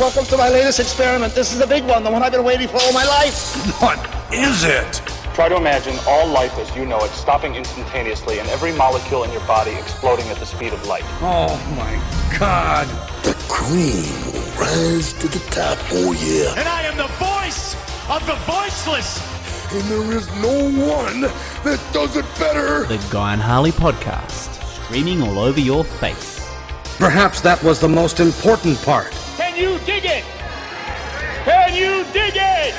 welcome to my latest experiment. This is the big one, the one I've been waiting for all my life. What is it? Try to imagine all life as you know it stopping instantaneously and every molecule in your body exploding at the speed of light. Oh my God. The cream will rise to the top, oh yeah. And I am the voice of the voiceless. And there is no one that does it better. The Guy and Harley podcast, streaming all over your face. Perhaps that was the most important part. Can you dig it? Can you dig it?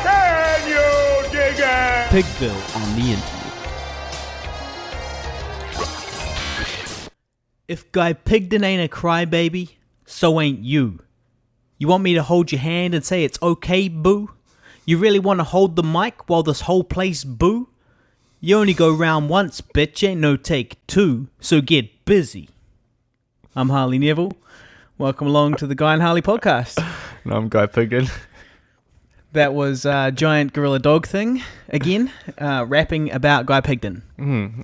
Can you dig it? Pigville on the internet. If Guy Pigden ain't a crybaby, so ain't you. You want me to hold your hand and say it's okay, boo? You really want to hold the mic while this whole place boo? You only go round once, bitch, ain't no take two, so get busy. I'm Harley Neville. Welcome along to the Guy and Harley podcast. And I'm Guy Pigden. That was Giant Gorilla Dog thing, again, rapping about Guy Pigden.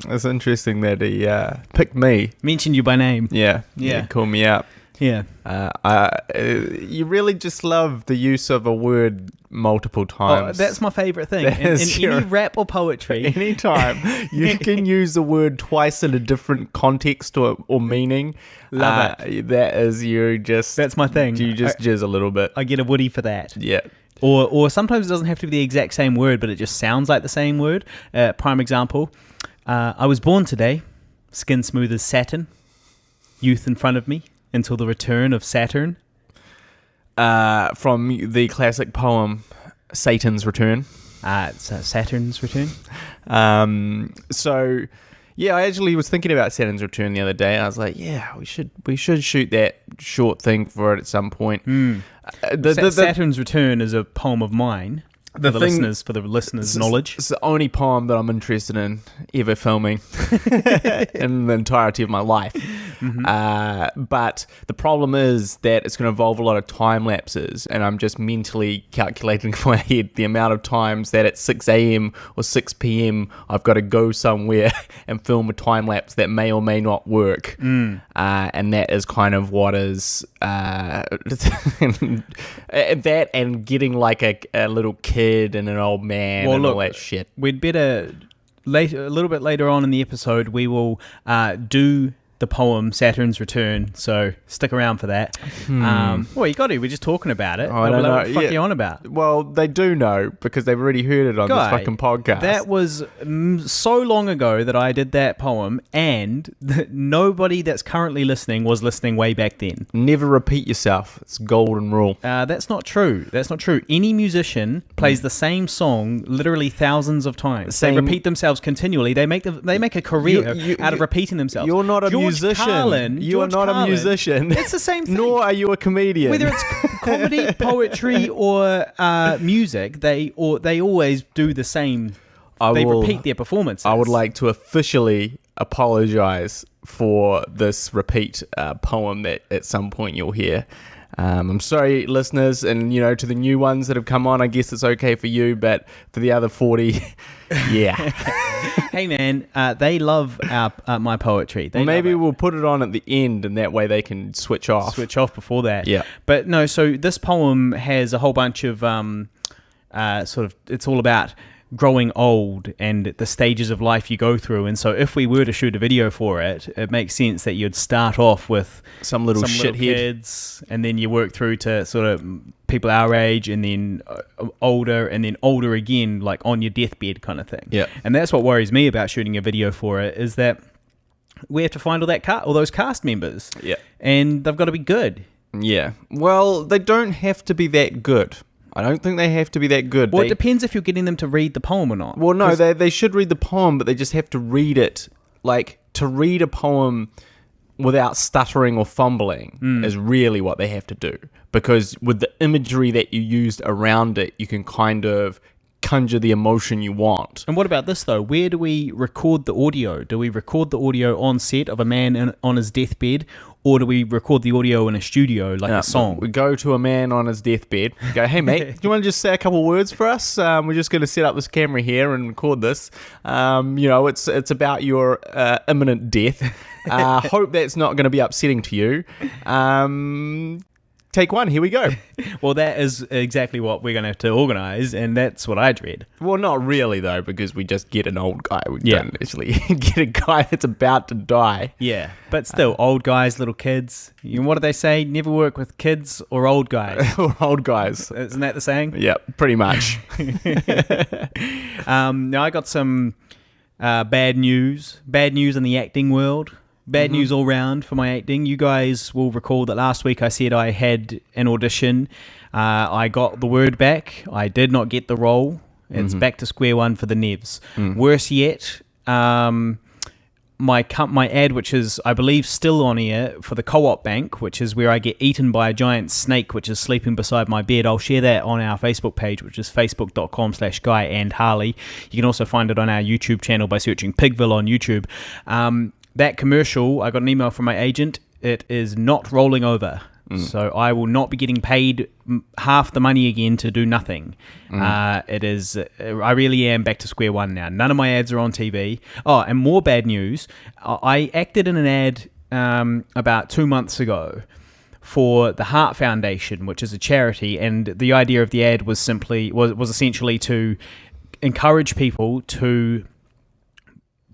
It's interesting that he picked me. Mentioned you by name. Yeah. Yeah. He called me out. Yeah. You really just love the use of a word multiple times. Oh, that's my favourite thing. In any rap or poetry. Anytime you can use the word twice in a different context or meaning. Love it. That is That's my thing. You just jizz a little bit. I get a woody for that. Yeah. Or sometimes it doesn't have to be the exact same word, but it just sounds like the same word. Prime example, I was born today, skin smooth as satin, youth in front of me, until the return of Saturn. From the classic poem, Satan's Return. It's Saturn's return. So, yeah, I actually was thinking about Saturn's Return the other day. I was like, yeah, we should shoot that short thing for it at some point. Saturn's Return is a poem of mine. For the listeners' knowledge. It's the only poem that I'm interested in ever filming in the entirety of my life. Mm-hmm. But the problem is that it's going to involve a lot of time lapses, and I'm just mentally calculating in my head the amount of times that at 6 a.m. or 6 p.m. I've got to go somewhere and film a time lapse that may or may not work. And that is kind of what is that, and getting like a little kid and an old man and all that shit. We'd better a little bit later on in the episode, we will do the poem Saturn's Return, so stick around for that. Well, you got to. We're just talking about it. I don't know. What the fuck are you on about? Well, they do know because they've already heard it on this fucking podcast. That was so long ago that I did that poem, and nobody that's currently listening was listening way back then. Never repeat yourself. It's a golden rule. That's not true. That's not true. Any musician plays the same song literally thousands of times. They repeat themselves continually. They make a career out of repeating themselves. You're not a musician. You are not a musician. It's the same thing. Nor are you a comedian. Whether it's comedy, poetry, or music, they always do the same. They repeat their performances. I would like to officially apologize for this repeat poem that at some point you'll hear. I'm sorry, listeners, and to the new ones that have come on, I guess it's okay for you, but for the other 40, yeah. Hey man, they love my poetry. Maybe we'll put it on at the end, and that way they can switch off. Switch off before that. Yeah. But no, so this poem has a whole bunch of it's all about growing old and the stages of life you go through. And so if we were to shoot a video for it, it makes sense that you'd start off with some little kids, and then you work through to sort of people our age, and then older, and then older again, like on your deathbed kind of thing. Yeah. And that's what worries me about shooting a video for it, is that we have to find all those cast members. Yeah. And they've got to be good. Yeah. Well, they don't have to be that good. I don't think they have to be that good. Well, it depends if you're getting them to read the poem or not. Well, no, they should read the poem, but they just have to read it. Like, to read a poem without stuttering or fumbling is really what they have to do. Because with the imagery that you used around it, you can kind of conjure the emotion you want. And what about this, though? Where do we record the audio? Do we record the audio on set of a man on his deathbed, or do we record the audio in a studio like a song? We go to a man on his deathbed, go, hey mate, do you want to just say a couple of words for us? We're just going to set up this camera here and record this. It's about your imminent death. Hope that's not going to be upsetting to you. take one. Here we go. Well, that is exactly what we're going to have to organise, and that's what I dread. Well, not really, though, because we just get an old guy. We Yeah. don't actually get a guy that's about to die. Yeah, but still, old guys, little kids. What do they say? Never work with kids or old guys. Or old guys. Isn't that the saying? Yeah, pretty much. Now, I got some bad news. Bad news in the acting world. Bad news all round for my acting. You guys will recall that last week I said I had an audition. I got the word back. I did not get the role. It's back to square one for the Nevs. Worse yet, my ad, which is, I believe, still on air for the Co-op Bank, which is where I get eaten by a giant snake which is sleeping beside my bed. I'll share that on our Facebook page, which is facebook.com/Guy and Harley. You can also find it on our YouTube channel by searching Pigville on YouTube. That commercial, I got an email from my agent. It is not rolling over. So I will not be getting paid half the money again to do nothing. It is. I really am back to square one now. None of my ads are on TV. Oh, and more bad news. I acted in an ad about 2 months ago for the Heart Foundation, which is a charity, and the idea of the ad was essentially to encourage people to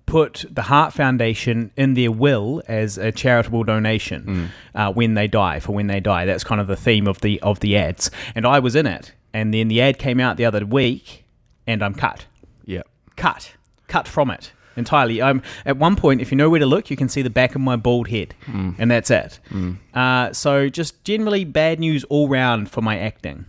put the Heart Foundation in their will as a charitable donation when they die. That's kind of the theme of the ads. And I was in it, and then the ad came out the other week, and I'm cut. Yeah. Cut from it entirely. At one point, if you know where to look, you can see the back of my bald head, and that's it. So just generally bad news all round for my acting.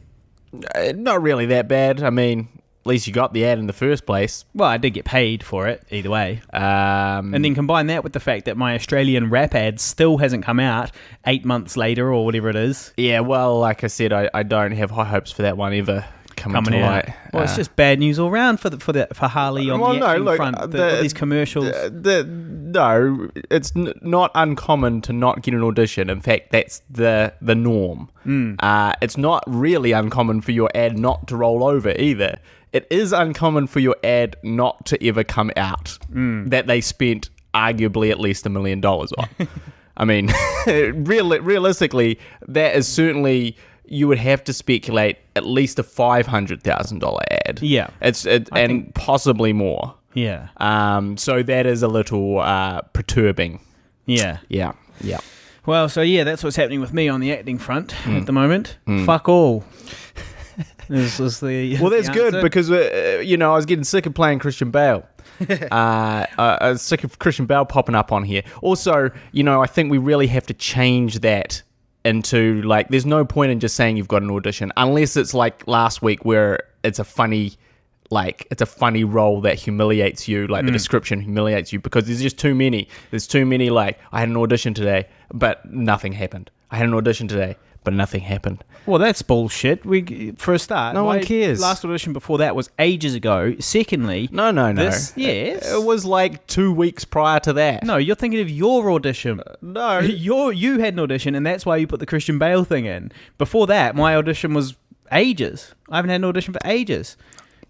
Not really that bad. I mean, at least you got the ad in the first place. Well, I did get paid for it either way. And then combine that with the fact that my Australian rap ad still hasn't come out 8 months later or whatever it is. Yeah, well, like I said, I don't have high hopes for that one ever coming to out. light. Well, it's just bad news all round for Harley on the acting front. All these commercials. No, it's not uncommon to not get an audition. In fact, that's the norm. It's not really uncommon for your ad not to roll over either. It is uncommon for your ad not to ever come out that they spent arguably at least $1 million on. I mean, realistically, that is certainly, you would have to speculate at least a $500,000 ad. Yeah. And possibly more. Yeah. So that is a little perturbing. Yeah. Yeah. Well, so yeah, that's what's happening with me on the acting front at the moment. Fuck all. This is well, that's good because I was getting sick of playing Christian Bale. I was sick of Christian Bale popping up on here. Also, I think we really have to change that into, like, there's no point in just saying you've got an audition unless it's like last week where it's a funny role that humiliates you, like the description humiliates you, because there's just too many. There's too many, like, I had an audition today, but nothing happened. I had an audition today, but nothing happened. Well, that's bullshit. For a start, no one cares. Last audition before that was ages ago. Secondly, no. Yes, it was like 2 weeks prior to that. No, you're thinking of your audition. No, you had an audition, and that's why you put the Christian Bale thing in. Before that, my audition was ages. I haven't had an audition for ages.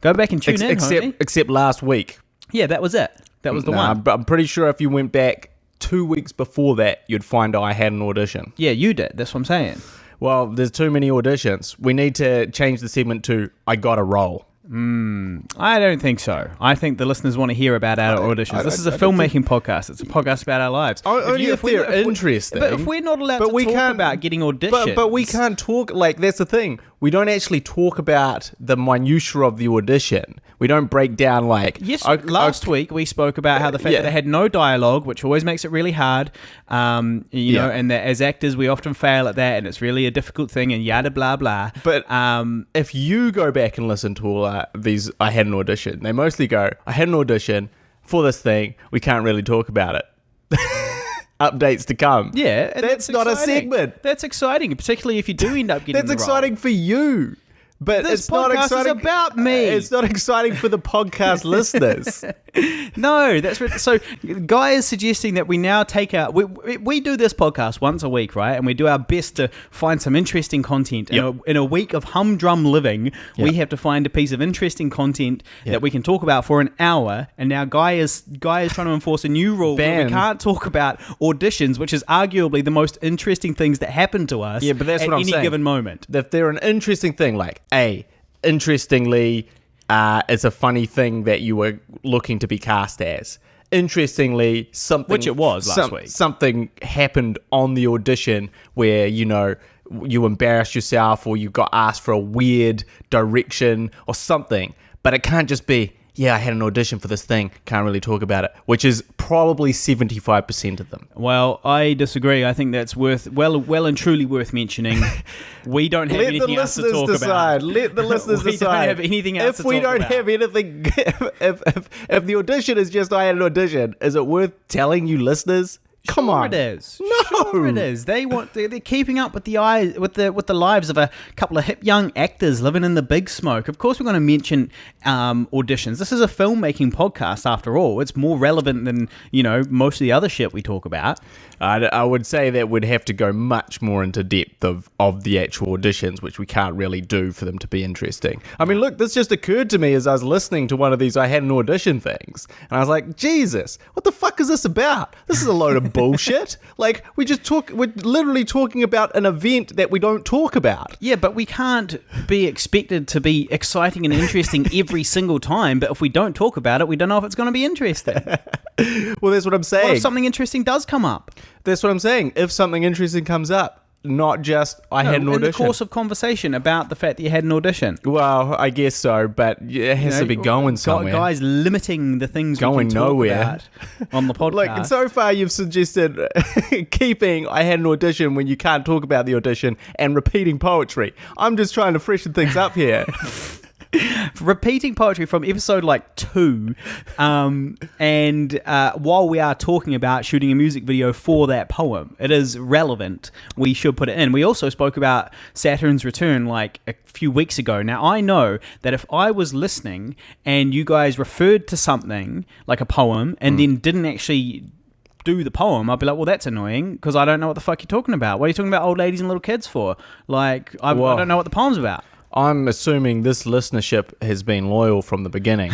Go back and tune in, homie. Except last week. Yeah, that was it. That was the one. But I'm pretty sure if you went back 2 weeks before that, you'd find I had an audition. Yeah, you did. That's what I'm saying. Well, there's too many auditions. We need to change the segment to I got a role. I don't think so. I think the listeners want to hear about our auditions. This is a filmmaking podcast. It's a podcast about our lives. Only if they're interested. But if we're not allowed to talk about getting auditions... But we can't talk... Like, that's the thing. We don't actually talk about the minutiae of the audition. We don't break down, like... Yes, last week we spoke about how the fact that they had no dialogue, which always makes it really hard, you know, and that as actors we often fail at that, and it's really a difficult thing, and yada blah blah. But if you go back and listen to all these I had an audition, they mostly go, I had an audition for this thing, we can't really talk about it. Updates to come. Yeah. That's not exciting. A segment. That's exciting, particularly if you do end up getting That's the exciting role. For you. But this it's not podcast exciting. Is about me. It's not exciting for the podcast listeners. No, so Guy is suggesting that we now take out we do this podcast once a week, right? And we do our best to find some interesting content. In a week of humdrum living, we have to find a piece of interesting content that we can talk about for an hour. And now Guy is trying to enforce a new rule where we can't talk about auditions, which is arguably the most interesting things that happen to us but that's at what I'm any saying. given moment. If they're an interesting thing, like interestingly, it's a funny thing that you were looking to be cast as. Interestingly, something... Which it was last week. Something happened on the audition where, you embarrassed yourself or you got asked for a weird direction or something. But it can't just be, I had an audition for this thing, can't really talk about it, which is probably 75% of them. Well, I disagree. I think that's well and truly worth mentioning. We don't have anything else to talk about. Let the listeners decide. We don't have anything else to talk about. If we don't have anything, if the audition is just I had an audition, is it worth telling you listeners? Come on, it is. No, sure it is. They're keeping up with the lives of a couple of hip young actors living in the big smoke. Of course, we're going to mention auditions. This is a filmmaking podcast, after all. It's more relevant than most of the other shit we talk about. I would say that would have to go much more into depth of the actual auditions, which we can't really do for them to be interesting. I mean, look, this just occurred to me as I was listening to one of these I had an audition things, and I was like, Jesus, what the fuck is this about? This is a load of bullshit. Like, we're literally talking about an event that we don't talk about. Yeah, but we can't be expected to be exciting and interesting every single time, but if we don't talk about it, we don't know if it's going to be interesting. Well, that's what I'm saying. What if something interesting does come up? That's what I'm saying. If something interesting comes up, not just I had an audition. In the course of conversation about the fact that you had an audition. Well, I guess so, but it has to be going somewhere. Guys limiting the things going we can nowhere talk about on the podcast. Like, so far you've suggested keeping I had an audition when you can't talk about the audition and repeating poetry. I'm just trying to freshen things up here. Repeating poetry from episode 2, and while we are talking about shooting a music video for that poem, it is relevant. We should put it in. We also spoke about Saturn's Return a few weeks ago. Now, I know that if I was listening and you guys referred to something like a poem and then didn't actually do the poem, I'd be like, well, that's annoying because I don't know what the fuck you're talking about. What are you talking about old ladies and little kids for? I don't know what the poem's about. I'm assuming this listenership has been loyal from the beginning.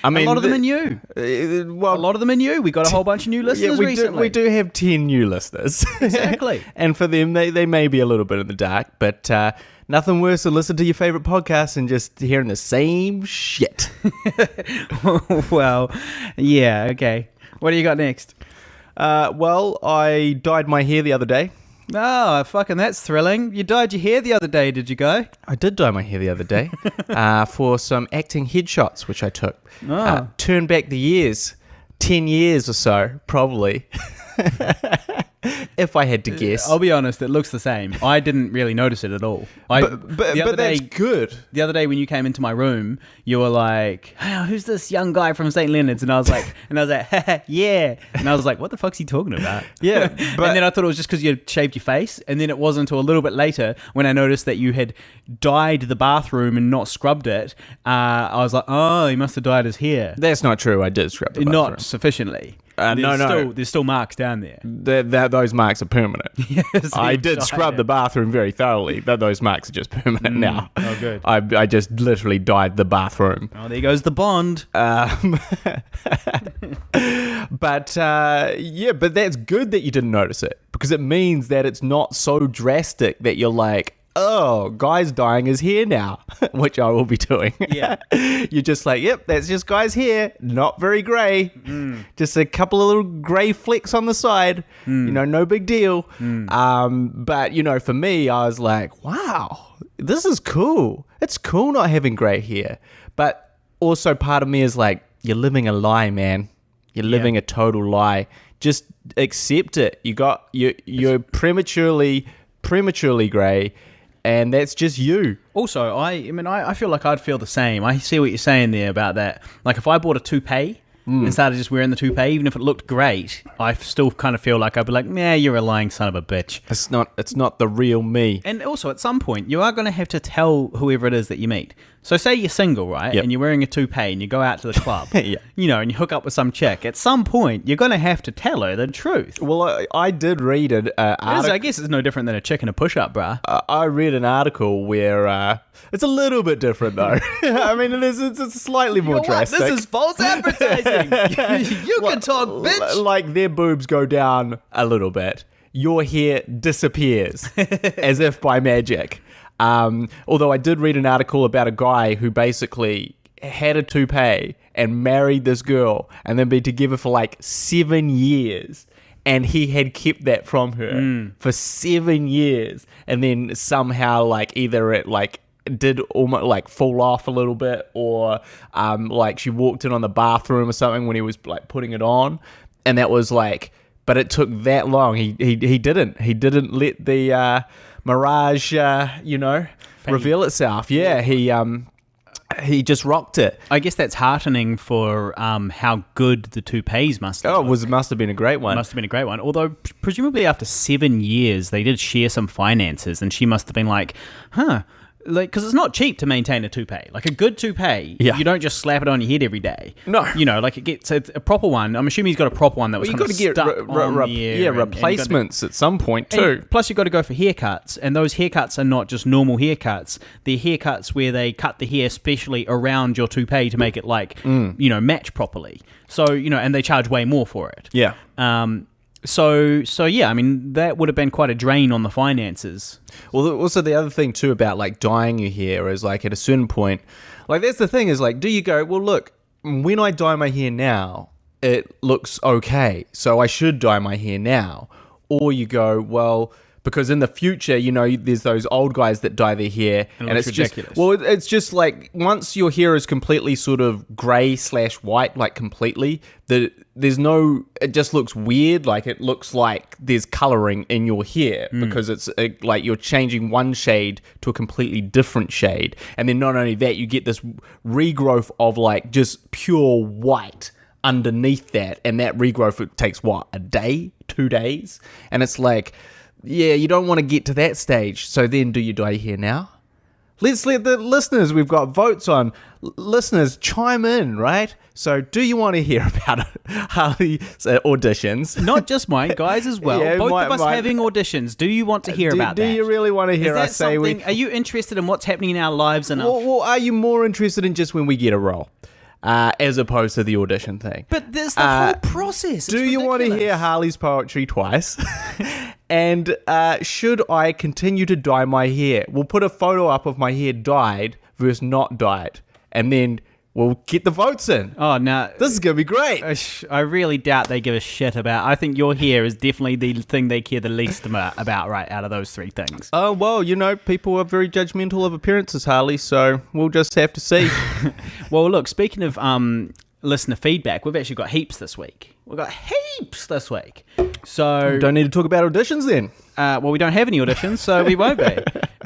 I mean, a lot of them are new. A lot of them are new. We got a whole bunch of new listeners recently. We do have 10 new listeners. Exactly. And for them, they may be a little bit in the dark, but nothing worse than listening to your favorite podcast and just hearing the same shit. Well, yeah, okay. What do you got next? Well, I dyed my hair the other day. Oh, fucking that's thrilling. You dyed your hair the other day, did you go? I did dye my hair the other day for some acting headshots, which I took. Turn back the years, 10 years or so, probably. If I had to guess. I'll be honest, it looks the same. I didn't really notice it at all. But that's good. The other day when you came into my room, you were like, hey, who's this young guy from St. Leonard's? And I was like, yeah. And I was like, what the fuck's he talking about? Yeah. And then I thought it was just because you had shaved your face. And then it wasn't until a little bit later when I noticed that you had dyed the bathroom and not scrubbed it. I was like, oh, he must have dyed his hair. That's not true. I did scrub the bathroom. Not sufficiently. There's still marks down there. Those marks are permanent. Yes, I did scrub the bathroom very thoroughly, but those marks are just permanent now. Oh, good. I just literally dyed the bathroom. Oh, there goes the bond. But that's good that you didn't notice it, because it means that it's not so drastic that you're like, oh, Guy's dyeing his hair now, which I will be doing. Yeah. You're just like, yep, that's just Guy's hair. Not very grey. Just a couple of little grey flecks on the side. No big deal. But, for me, I was like, wow, this is cool. It's cool not having grey hair. But also part of me is like, you're living a lie, man. You're living a total lie. Just accept it. You're prematurely grey. And that's just you. Also, I feel like I'd feel the same. I see what you're saying there about that. Like if I bought a toupee instead of just wearing the toupee, even if it looked great, I still kind of feel like I'd be like, nah, you're a lying son of a bitch. It's not the real me. And also, at some point, you are going to have to tell whoever it is that you meet. So say you're single, right? Yep. And you're wearing a toupee and you go out to the club, Yeah. you know, and you hook up with some chick. At some point, you're going to have to tell her the truth. Well, I did read an article. I guess it's no different than a chick in a push-up, bruh. I read an article where it's a little bit different, though. I mean, it's slightly more drastic. This is false advertising. You can talk, bitch. Like their boobs go down a little bit. Your hair disappears as if by magic. Although I did read an article about a guy who basically had a toupee and married this girl and then been together for like 7 years. And he had kept that from her for 7 years. And then somehow like either it like did almost like fall off a little bit or like she walked in on the bathroom or something when he was like putting it on. And that was like, but it took that long. He didn't let the mirage, reveal itself. Yeah, he just rocked it. I guess that's heartening for how good the toupees must have Oh, it must have been a great one. Must have been a great one. Although, presumably after 7 years, they did share some finances, and she must have been like, like, because it's not cheap to maintain a toupee. Like a good toupee, Yeah. you don't just slap it on your head every day. No. You know, like it gets a proper one. I'm assuming he's got a proper one that was Well, kind of stuck on the air. and replacements at some point too. Plus, you've got to go for haircuts, and those haircuts are not just normal haircuts. They're haircuts where they cut the hair specially around your toupee to make it like, match properly. So, and they charge way more for it. Yeah. So yeah, I mean, that would have been quite a drain on the finances. Well, also the other thing too about like dyeing your hair is like at a certain point, like that's the thing is like, do you go, well, look, when I dye my hair now, it looks okay, so I should dye my hair now, or you go, well, because in the future, there's those old guys that dye their hair and it's ridiculous. just, well, it's just like once your hair is completely sort of grey/white, like completely, it just looks weird. Like it looks like there's coloring in your hair because it's like you're changing one shade to a completely different shade. And then not only that, you get this regrowth of like just pure white underneath that. And that regrowth, it takes what, a day, 2 days? And it's like, yeah, you don't want to get to that stage. So then do you dye your hair now? Let's let the listeners, we've got votes on. Listeners, chime in, right? So do you want to hear about Harley's auditions? Not just mine, guys as well. Yeah, Both of us mine. having auditions. Do you want to hear about that? Do you really want to hear Is that us say we... something? Are you interested in what's happening in our lives enough? Well, are you more interested in just when we get a role? As opposed to the audition thing. But there's the whole process. Do you want to hear Harley's poetry twice? And should I continue to dye my hair? We'll put a photo up of my hair dyed versus not dyed. And then we'll get the votes in. Oh, no. This is going to be great. I really doubt they give a shit about. I think your hair is definitely the thing they care the least about, right, out of those three things. Oh, well, people are very judgmental of appearances, Harley, so we'll just have to see. Well, look, speaking of listener feedback, we've actually got heaps this week. We've got heaps this week. So Don't need to talk about auditions then. Well, we don't have any auditions, so we won't be.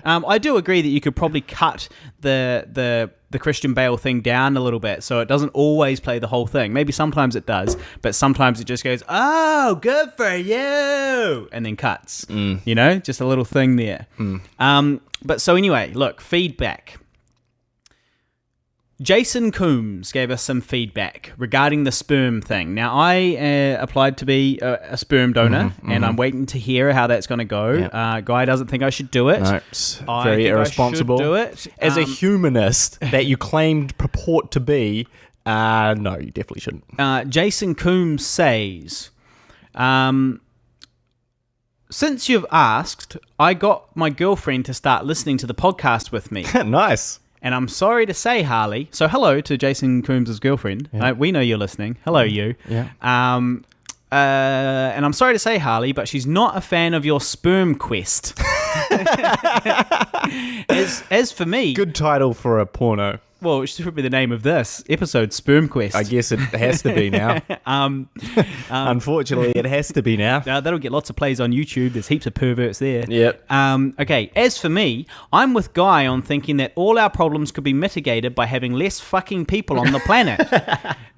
I do agree that you could probably cut the Christian Bale thing down a little bit so it doesn't always play the whole thing. Maybe sometimes it does, but sometimes it just goes, oh, good for you, and then cuts. Just a little thing there. But so anyway, look, feedback. Jason Coombs gave us some feedback regarding the sperm thing. Now, I applied to be a sperm donor, and I'm waiting to hear how that's going to go. Yep. Guy doesn't think I should do it. No, very irresponsible. I should do it. As a humanist that you claimed purport to be, no, you definitely shouldn't. Jason Coombs says, since you've asked, I got my girlfriend to start listening to the podcast with me. Nice. And I'm sorry to say, Harley. So hello to Jason Coombs' girlfriend. Yeah. We know you're listening. Hello, you. Yeah. And I'm sorry to say, Harley, but she's not a fan of your sperm quest. As for me, Good title for a porno. well, it should be the name of this episode, Sperm Quest. I guess it has to be now. Unfortunately, it has to be now. That'll get lots of plays on YouTube. There's heaps of perverts there. Yep. Okay, as for me, I'm with Guy on thinking that all our problems could be mitigated by having less fucking people on the planet.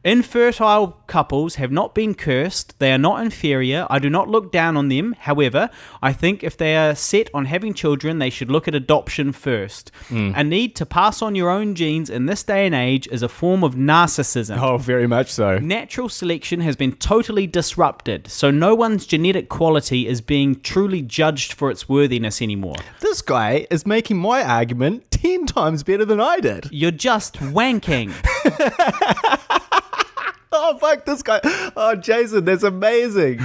Infertile couples have not been cursed. They are not inferior. I do not look down on them. However, I think if they are set on having children, they should look at adoption first. A need to pass on your own genes in this day and age is a form of narcissism. Oh, very much so. Natural selection has been totally disrupted, so no one's genetic quality is being truly judged for its worthiness anymore. This guy is making my argument 10 times better than I did. You're just wanking. Oh, fuck this guy. Oh, Jason, that's amazing.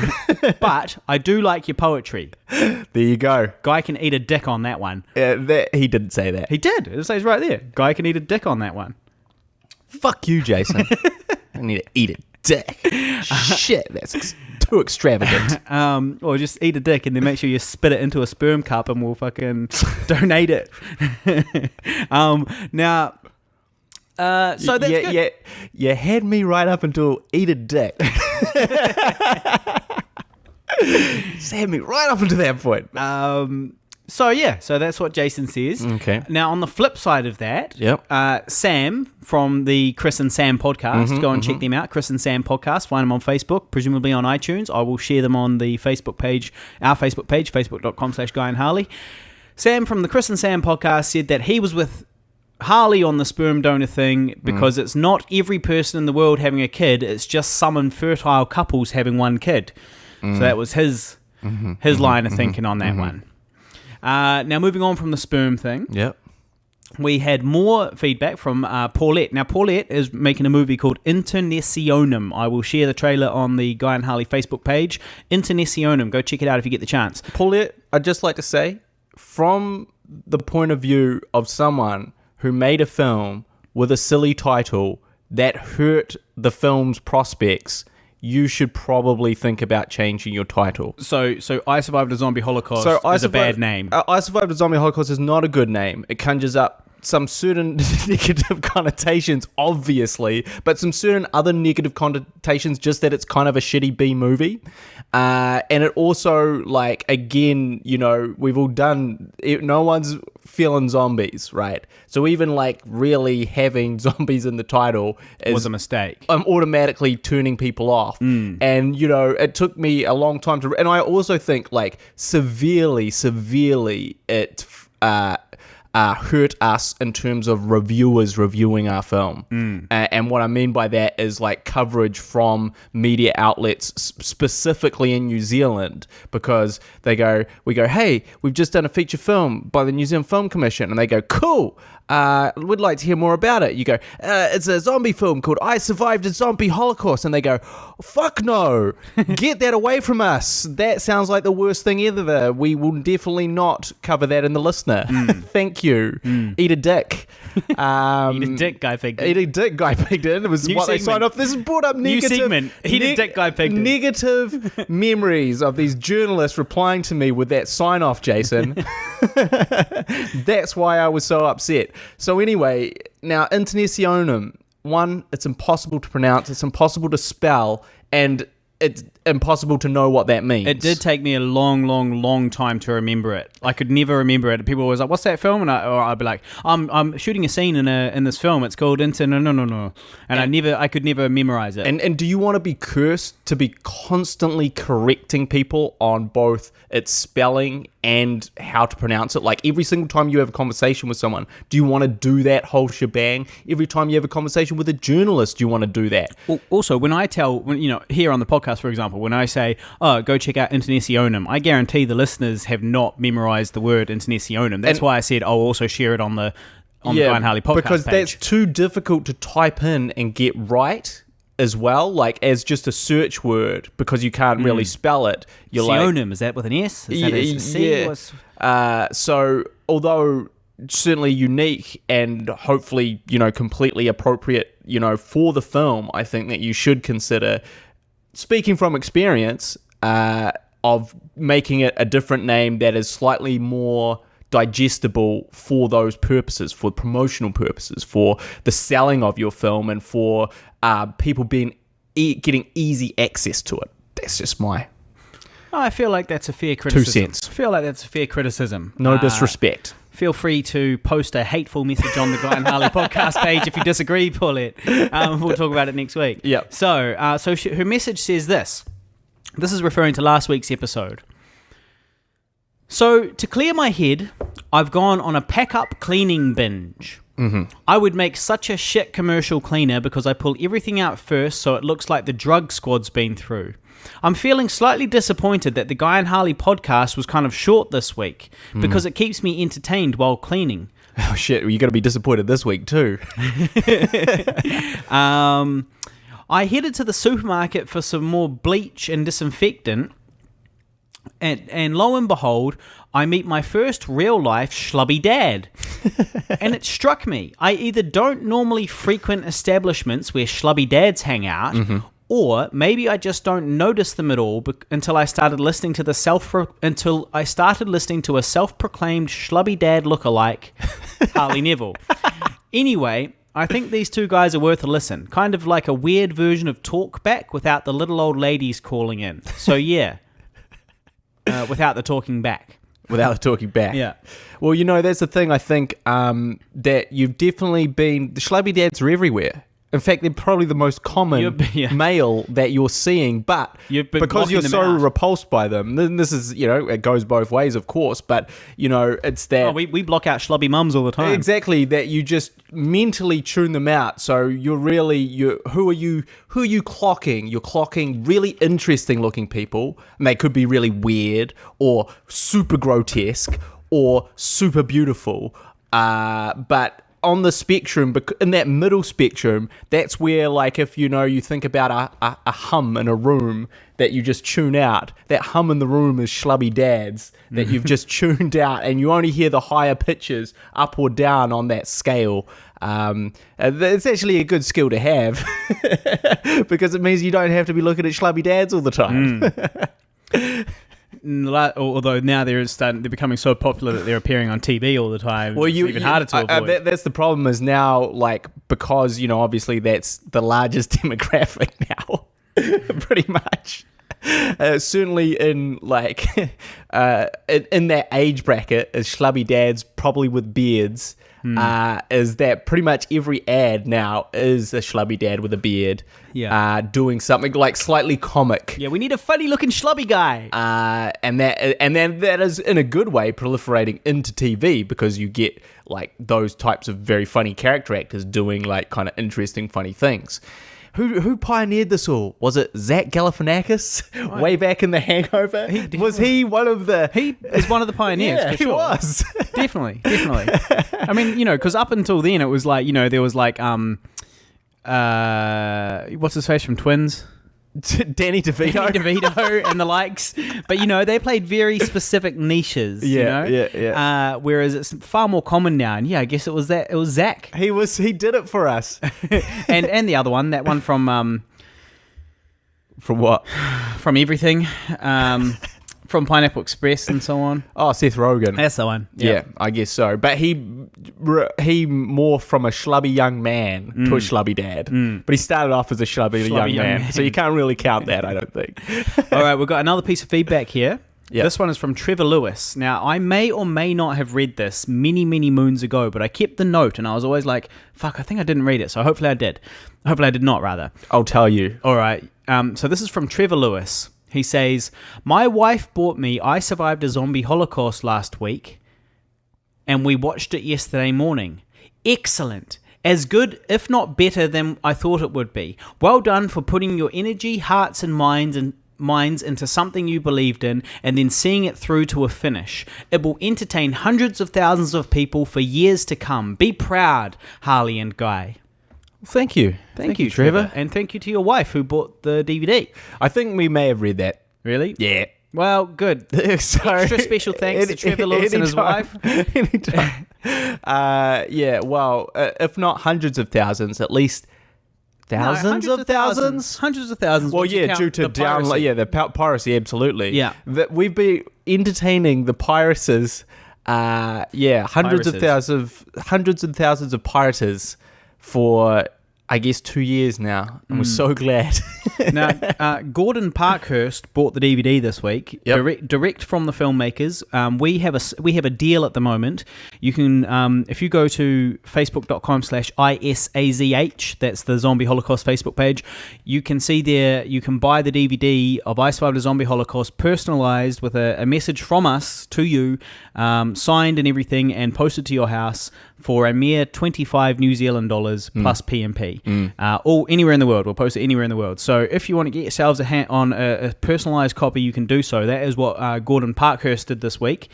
But I do like your poetry. There you go. Guy can eat a dick on that one. He didn't say that. He did. It says right there. Guy can eat a dick on that one. Fuck you, Jason. I need to eat a dick. Shit, that's too extravagant. Or just eat a dick and then make sure you spit it into a sperm cup and we'll fucking donate it. Now... so that's good. You had me right up until eat a dick. Just had me right up until that point. So that's what Jason says. Okay. Now on the flip side of that, Sam from the Chris and Sam podcast, go and check them out. Chris and Sam podcast. Find them on Facebook, presumably on iTunes. I will share them on the Facebook page, our Facebook page, facebook.com/Guy and Harley. Sam from the Chris and Sam podcast said that he was with Harley on the sperm donor thing because it's not every person in the world having a kid, it's just some infertile couples having one kid. So that was his line of thinking on that one. Now moving on from the sperm thing, we had more feedback from Paulette. Now Paulette is making a movie called Internationum. I will share the trailer on the Guy and Harley Facebook page. Internationum, go check it out if you get the chance. Paulette, I'd just like to say, from the point of view of someone who made a film with a silly title that hurt the film's prospects, you should probably think about changing your title. So I Survived a Zombie Holocaust is a bad name. I Survived a Zombie Holocaust is not a good name. It conjures up some certain negative connotations, obviously, but some certain other negative connotations, just that it's kind of a shitty B movie. And it also, like, again, you know, we've all done, no one's feeling zombies, right? So even, like, really having zombies in the title was a mistake. I'm automatically turning people off. And, you know, it took me a long time to, and I also think, like, severely it hurt us in terms of reviewers reviewing our film. And what I mean by that is like coverage from media outlets, specifically in New Zealand, because we go, hey, we've just done a feature film by the New Zealand Film Commission. And they go, cool. We'd like to hear more about it. You go, it's a zombie film called I Survived a Zombie Holocaust. And they go, fuck no, get that away from us. That sounds like the worst thing ever. We will definitely not cover that in the listener. Thank you. Eat a dick. Eat a dick, Guy Pigden. Eat a dick, Guy Pigden. It was New what segment. they signed off. This has brought up negative... New segment. Eat a dick, Guy Pigden. Negative memories of these journalists replying to me with that sign-off, Jason. That's why I was so upset. So anyway, now Internationum, one, it's impossible to pronounce, it's impossible to spell, and it's impossible to know what that means. It did take me a long time to remember it. I could never remember it. People were always like, "What's that film?" And I'd be like, "I'm shooting a scene in this film. It's called no." And I could never memorize it. And do you want to be cursed to be constantly correcting people on both its spelling and how to pronounce it? Like every single time you have a conversation with someone, do you want to do that whole shebang? Every time you have a conversation with a journalist, do you want to do that? Also, when here on the podcast, for example, when I say, "Oh, go check out Internationum," I guarantee the listeners have not memorized the word Internationum. That's why I said I'll also share it on the Guy and Harley podcast because page. That's too difficult to type in and get right as well, like as just a search word, because you can't really spell it. You're Sionum, is that with an S? Is that a C? Yeah. So although certainly unique and hopefully, you know, completely appropriate, you know, for the film, I think that you should consider, speaking from experience, of making it a different name that is slightly more digestible for those purposes, for promotional purposes, for the selling of your film, and for people getting easy access to it. That's just my... I feel like that's a fair criticism. 2 cents. I feel like that's a fair criticism. No disrespect. feel free to post a hateful message on the Guy and Harley podcast page. If you disagree, pull it. We'll talk about it next week. Yep. So, her message says this. This is referring to last week's episode. So, to clear my head, I've gone on a pack-up cleaning binge. Mm-hmm. I would make such a shit commercial cleaner because I pull everything out first so it looks like the drug squad's been through. I'm feeling slightly disappointed that the Guy and Harley podcast was kind of short this week because it keeps me entertained while cleaning. Oh shit, well, you got to be disappointed this week too. I headed to the supermarket for some more bleach and disinfectant, and lo and behold, I meet my first real-life schlubby dad. And it struck me, I either don't normally frequent establishments where schlubby dads hang out, or maybe I just don't notice them at all until I started listening to a self-proclaimed schlubby dad lookalike, Harley Neville. Anyway, I think these two guys are worth a listen. Kind of like a weird version of Talkback without the little old ladies calling in. So yeah, without the talking back. Without the talking back. Yeah. Well, that's the thing. I think that you've definitely been... The schlubby dads are everywhere. In fact, they're probably the most common male that you're seeing, but because you're so repulsed by them, then this is, it goes both ways, of course, but, it's that... Oh, we block out schlubby mums all the time. Exactly, that you just mentally tune them out, so who are you clocking? You're clocking really interesting looking people, and they could be really weird, or super grotesque, or super beautiful, but... on the spectrum, in that middle spectrum, that's where, like, if you think about a hum in a room that you just tune out, that hum in the room is schlubby dads that you've just tuned out, and you only hear the higher pitches up or down on that scale. It's actually a good skill to have because it means you don't have to be looking at schlubby dads all the time. Although now they're becoming so popular that they're appearing on TV all the time. Well, it's even harder to avoid. That's the problem is now, like, because obviously that's the largest demographic now, pretty much. Certainly in like in that age bracket, as schlubby dads, probably with beards. Is that pretty much every ad now is a schlubby dad with a beard, doing something like slightly comic. Yeah, we need a funny-looking schlubby guy. And then that is in a good way proliferating into TV because you get like those types of very funny character actors doing like kind of interesting, funny things. Who pioneered this all? Was it Zach Galifianakis way back in The Hangover? Was he one of the... He is one of the pioneers, for sure. He was. Definitely. I mean, because up until then it was like, there was like, what's his face from Twins? Danny DeVito and the likes, but they played very specific niches. Whereas it's far more common now, and I guess it was Zach. He did it for us. and the other one, that one from what? From everything. From Pineapple Express and so on. Oh, Seth Rogen. That's the one. Yeah, I guess so. But he more from a schlubby young man to a schlubby dad. But he started off as a schlubby young man. So you can't really count that, I don't think. All right, we've got another piece of feedback here. Yep. This one is from Trevor Lewis. Now, I may or may not have read this many, many moons ago, but I kept the note and I was always like, fuck, I think I didn't read it. So hopefully I did. Hopefully I did not, rather. I'll tell you. All right. So this is from Trevor Lewis. He says, my wife bought me I Survived a Zombie Holocaust last week, and we watched it yesterday morning. Excellent. As good, if not better, than I thought it would be. Well done for putting your energy, hearts, and minds into something you believed in, and then seeing it through to a finish. It will entertain hundreds of thousands of people for years to come. Be proud, Harley and Guy. Thank you. Thank you, Trevor. And thank you to your wife who bought the DVD. I think we may have read that. Really? Yeah. Well, good. Extra special thanks to Trevor Lewis and his wife. Anytime. Well, if not hundreds of thousands, at least thousands of thousands? Hundreds of thousands. Well, yeah, due to the piracy, absolutely. Yeah. That we've been entertaining the piracies, hundreds and thousands of pirates for I guess 2 years now, and we're so glad. Now, Gordon Parkhurst bought the DVD this week, direct from the filmmakers. We have a deal at the moment. You can, if you go to facebook.com/ISAZH, that's the Zombie Holocaust Facebook page, you can see there, you can buy the DVD of I Survived a Zombie Holocaust, personalized with a message from us to you, signed and everything, and posted to your house for a mere 25 New Zealand dollars plus PMP. All anywhere in the world. We'll post it anywhere in the world. So if you want to get yourselves a personalized copy, you can do so. That is what Gordon Parkhurst did this week.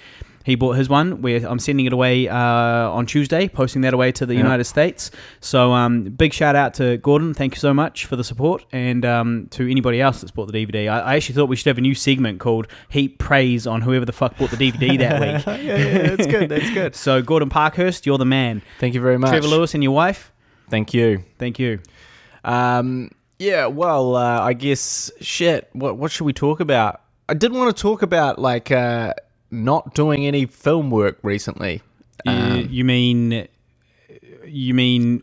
He bought his one. I'm sending it away on Tuesday, posting that away to the United States. So big shout out to Gordon. Thank you so much for the support, and to anybody else that's bought the DVD. I actually thought we should have a new segment called Heap Praise on whoever the fuck bought the DVD that week. Yeah, that's good. That's good. So Gordon Parkhurst, you're the man. Thank you very much. Trevor Lewis and your wife. Thank you. Thank you. Yeah, well, I guess, shit, what should we talk about? I did want to talk about, like, not doing any film work recently. You mean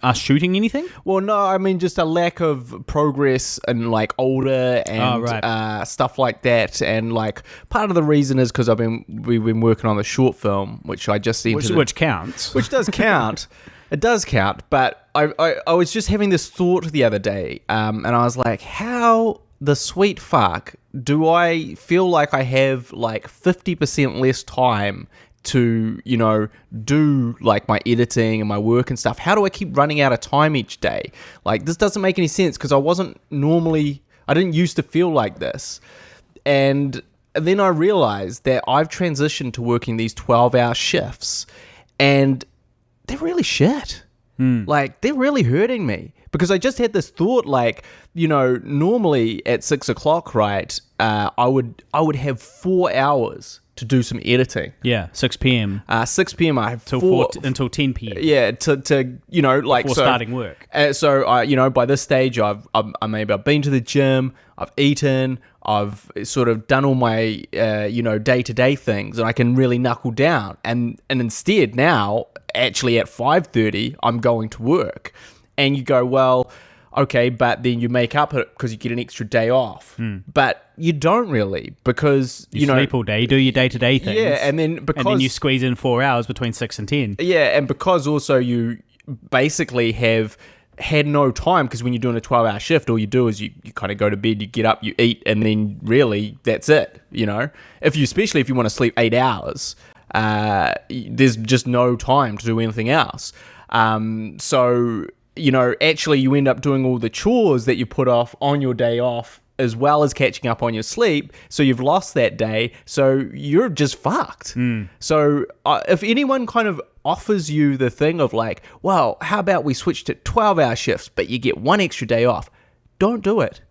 us shooting anything? Well, no, I mean just a lack of progress and like older and stuff like that. And like part of the reason is because we've been working on the short film, which I just which counts, which does count. It does count, but I was just having this thought the other day, and I was like, how the sweet fuck do I feel like I have like 50% less time to, do like my editing and my work and stuff? How do I keep running out of time each day? Like, this doesn't make any sense because I didn't used to feel like this. And then I realized that I've transitioned to working these 12-hour shifts, and they're really shit. Like, they're really hurting me. Because I just had this thought, like, normally at 6 o'clock, right, I would have 4 hours to do some editing. Yeah, 6 p.m. 6 p.m. I have until 10 p.m. Yeah, to like before starting work. So by this stage, I've been to the gym, I've eaten, I've sort of done all my day-to-day things, and I can really knuckle down. And instead now, actually at 5:30, I'm going to work. And you go, well, okay, but then you make up it because you get an extra day off. But you don't really, because you sleep all day, do your day-to-day things. Yeah, and then you squeeze in 4 hours between 6 and 10. Yeah, and because also you basically have had no time, because when you're doing a 12-hour shift, all you do is you kind of go to bed, you get up, you eat, and then really that's it. Especially if you want to sleep 8 hours, there's just no time to do anything else. So actually you end up doing all the chores that you put off on your day off, as well as catching up on your sleep. So you've lost that day. So you're just fucked. So if anyone kind of offers you the thing of like, well, how about we switch to 12-hour shifts, but you get one extra day off, don't do it.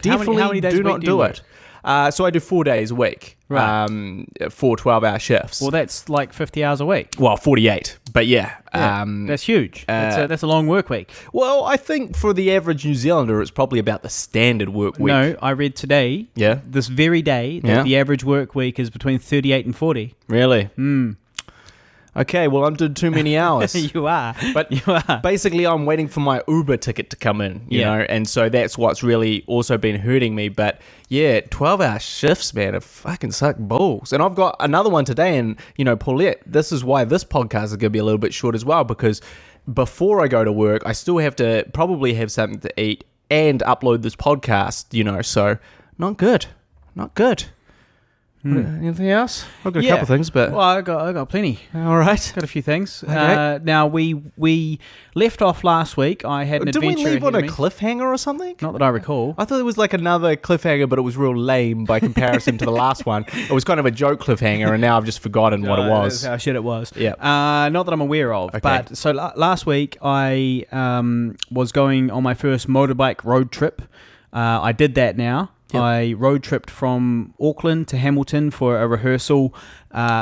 Definitely how many days do a week not do you do work? it. So I do 4 days a week, Right. 4 12-hour shifts. Well, that's like 50 hours a week. Well, 48, but yeah. That's huge. That's a long work week. Well, I think for the average New Zealander, it's probably about the standard work week. No, I read today, this very day, that the average work week is between 38 and 40. Really? Okay, well, I'm doing too many hours. You are. But you are. Basically, I'm waiting for my Uber ticket to come in, you know, and so that's what's really also been hurting me. But yeah, 12-hour shifts, man, it fucking suck balls. And I've got another one today, and, Paulette, this is why this podcast is going to be a little bit short as well, because before I go to work, I still have to probably have something to eat and upload this podcast, so not good. Not good. Anything else? I've got a couple things, but well, I got plenty. All right, got a few things. Okay. Now we left off last week. I had an adventure. Did we leave on a ahead of me. cliffhanger or something? Not that I recall. I thought it was like another cliffhanger, but it was real lame by comparison to the last one. It was kind of a joke cliffhanger, and now I've just forgotten what it was. That's how shit it was. Yeah. Not that I'm aware of. Okay. But so last week I was going on my first motorbike road trip. I did that now. Yep. I road tripped from Auckland to Hamilton for a rehearsal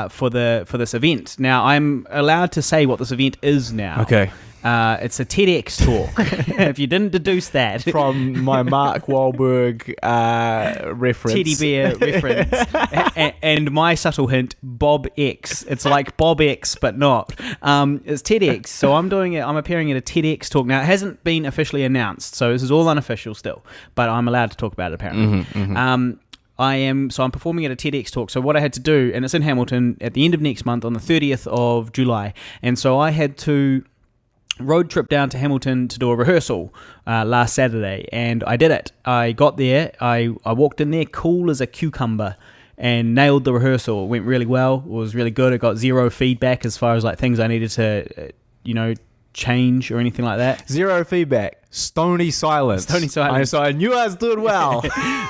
for this event. Now I'm allowed to say what this event is now. Okay. It's a TEDx talk. If you didn't deduce that From my Mark Wahlberg reference. teddy bear reference, and my subtle hint, Bob X. It's like Bob X, but not. It's TEDx. So I'm appearing at a TEDx talk now. It hasn't been officially announced, so this is all unofficial still. But I'm allowed to talk about it apparently. I'm performing at a TEDx talk. So what I had to do, and it's in Hamilton at the end of next month on the 30th of July, and so I had to road trip down to Hamilton to do a rehearsal last Saturday, and I did it. I got there, I walked in there cool as a cucumber and nailed the rehearsal. It went really well. It was really good. I got zero feedback as far as like things I needed to change or anything like that. Zero feedback. Stony silence. So I knew I was doing well.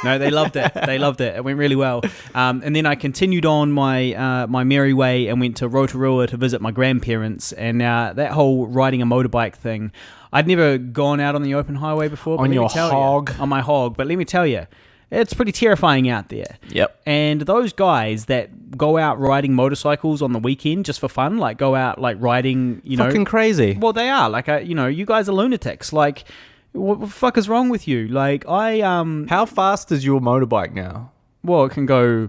No, they loved it. It went really well. And then I continued on my my merry way and went to Rotorua to visit my grandparents. And that whole riding a motorbike thing, I'd never gone out on the open highway before. On your hog? On my hog. But let me tell you, it's pretty terrifying out there. Yep. And those guys that go out riding motorcycles on the weekend just for fun, like go out like riding, Fucking crazy. Well, they are. Like, you guys are lunatics. Like, what the fuck is wrong with you? Like, How fast is your motorbike now? Well, it can go.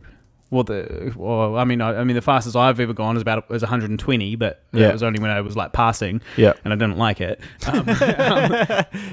I mean, the fastest I've ever gone is 120, but that was only when I was like passing, and I didn't like it.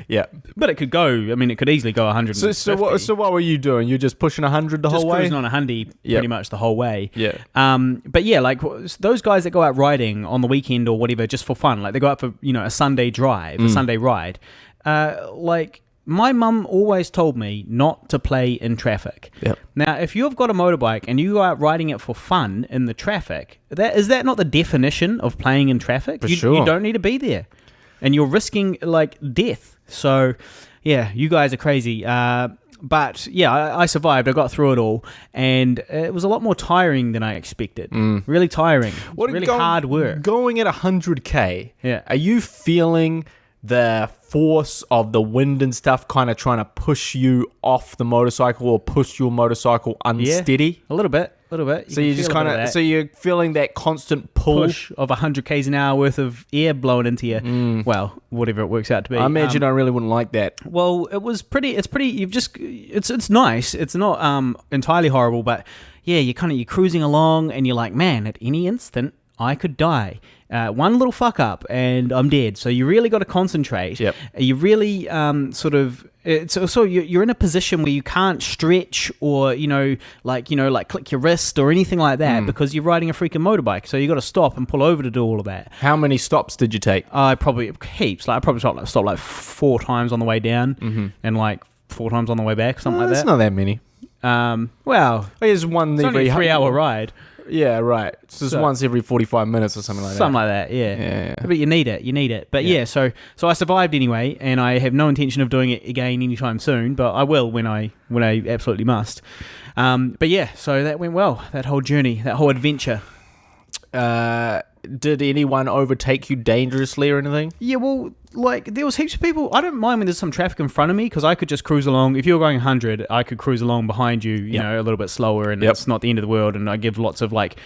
Yeah, but it could go. I mean, it could easily go 150. So what were you doing? You're just pushing 100 the whole way? Just cruising on 100 pretty much the whole way. Yeah. But yeah, like those guys that go out riding on the weekend or whatever just for fun, like they go out for a Sunday drive, a Sunday ride. Like my mum always told me not to play in traffic. Yep. Now, if you've got a motorbike and you go out riding it for fun in the traffic, is that not the definition of playing in traffic? Sure. You don't need to be there, and you're risking like death. So, yeah, you guys are crazy. But yeah, I survived. I got through it all, and it was a lot more tiring than I expected. Really tiring. Really hard work. Going at 100k. Yeah. Are you feeling the force of the wind and stuff kind of trying to push you off the motorcycle or push your motorcycle unsteady? Yeah, a little bit. So you just kind of, so you're feeling that constant push of 100 k's an hour worth of air blowing into you. Well, whatever it works out to be. I imagine I really wouldn't like that. Well, it's pretty. It's nice. It's not entirely horrible, but yeah, you're cruising along and you're like, man, at any instant I could die. One little fuck up and I'm dead. So you really got to concentrate. Yep. You really you're in a position where you can't stretch or like click your wrist or anything like that because you're riding a freaking motorbike. So you got to stop and pull over to do all of that. How many stops did you take? Probably heaps. Like I probably stopped like 4 times on the way down and like 4 times on the way back, something like that. That's not that many. Well, it's only a 3-hour ride. Yeah, right. It's once every 45 minutes or something like that. Something like that, yeah. But you need it. But yeah, so I survived anyway, and I have no intention of doing it again anytime soon, but I will when I absolutely must. But yeah, so that went well, that whole journey, that whole adventure. Did anyone overtake you dangerously or anything? Yeah, well, like, there was heaps of people. I don't mind when there's some traffic in front of me because I could just cruise along. If you were going 100, I could cruise along behind you, you know, a little bit slower, and it's not the end of the world, and I give lots of, like,